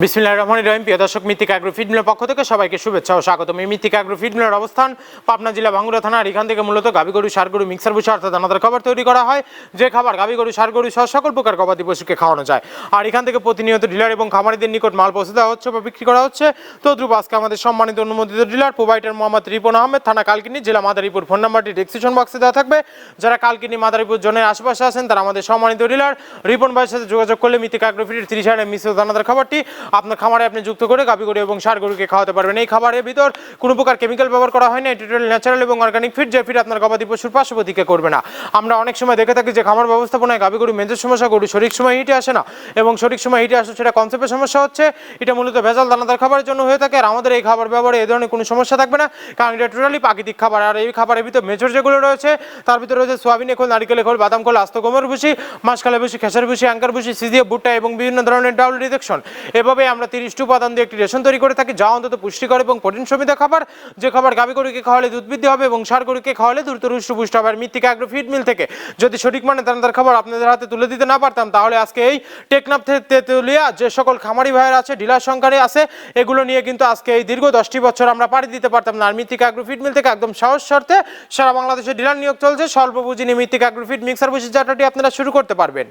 বিসমিল্লাহির রহমানির রহিম। প্রিয় দর্শক, মিথিক অ্যাগ্রো ফিড মিলের পক্ষ থেকে সবাইকে শুভেচ্ছা ও স্বাগতম। এই মিথিক অ্যাগ্রো ফিড মিলের অবস্থান পাবনা জেলা ভাঙ্গুড়া থানা। আর এখান থেকে মূলত গাভী গরু, ষাঁড় গরু, মিক্সার ভুসি অর্থাৎ দানাদার খাবার তৈরি করা হয়। যে খাবার গাভী গরু, ষাঁড় গরু সহ সকল প্রকার গবাদি পশুকে খাওয়ানো যায়। আর এখান থেকে প্রতিনিয়ত ডিলার এবং খামারিদের নিকট মাল পৌঁছে দেওয়া হচ্ছে বা বিক্রি করা হচ্ছে। তদ্রুপ আজকে আমাদের সম্মানিত অনুমোদিত ডিলার প্রোভাইডার মোহাম্মদ রিপন আহমেদ, থানা কালকিনি, জেলা মাদারীপুর। ফোন নাম্বারটি ডেসক্রিপশন বক্সে দেওয়া থাকবে। যারা কালকিনি মাদারীপুর জোনের আশেপাশে আছেন তারা আমাদের সম্মানিত ডিলার রিপন ভাইয়ের সাথে যোগাযোগ করলে মিথিক অ্যাগ্রো ফিডের 30 মিশ্র দানাদার খাবারটি আপনার খামারে আপনি যুক্ত করে গাভী গরু এবং ষাঁড় গরুকে খাওয়াতে পারবেন। এই খাবারের ভিতর কোনো প্রকার কেমিক্যাল ব্যবহার করা হয় না। এটি টোটাল ন্যাচারাল এবং অর্গানিক ফিড, যে ফিড আপনার গবাদি পশুর পার্শ্বপ্রতিক্রিয়া করবে না। আমরা অনেক সময় দেখে থাকি যে খামার ব্যবস্থাপনায় গাভী গরু মেজর সমস্যা, গরু সঠিক সময় হিটে আসে না এবং সঠিক সময় হিটে আসে সেটা কনসেপ্টের সমস্যা হচ্ছে। এটা মূলত ভেজাল দানাদার খাবারের জন্য হয়ে থাকে। আর আমাদের এই খাবার ব্যবহারে এই ধরনের কোনো সমস্যা থাকবে না, কারণ এটা টোটালি প্রাকৃতিক খাবার। আর এই খাবারের ভিতর মেজর যেগুলো রয়েছে তার ভিতরে রয়েছে সোয়াবিনের খোল, নারিকেলের খোল, বাদাম খোল, আস্ত গমের ভুসি, মাসকালের ভুসি, খেসার ভুসি, অ্যাঙ্কার ভুসি, সিজিএফ ভুট্টা এবং বিভিন্ন ধরনের ডাউল রিজেকশন। এভাবে আমরা 30টি উপাদান দিয়ে একটি রেশন তৈরি করে থাকি, যা অন্তত পুষ্টিকর এবং প্রোটিন সমৃদ্ধ খাবার। যে খাবার গাভী গরুকে খাওয়ালে দুধ বৃদ্ধি হবে এবং ষাঁড় গরুকে খাওয়ালে দ্রুত হৃষ্টপুষ্ট হবে। আর মিথিক অ্যাগ্রো ফিড মিল থেকে যদি সঠিক মানে দানাদার খাবার আপনাদের হাতে তুলে দিতে না পারতাম, তাহলে আজকে এই টেকনাফ তেতুলিয়া যে সকল খামারি ভাইয়ের আছে, ডিলার সংখ্যারে আছে, এগুলো নিয়ে কিন্তু আজকে এই দীর্ঘ 10টি বছর আমরা পাড়ি দিতে পারতাম না। আর মিথিক অ্যাগ্রো ফিড মিল থেকে একদম সহজ শর্তে সারা বাংলাদেশে ডিলার নিয়োগ চলছে। স্বল্প পুঁজি নিয়ে মিথিক অ্যাগ্রো ফিড মিক্সার ভুসি যাত্রাটি আপনারা শুরু করতে পারবেন।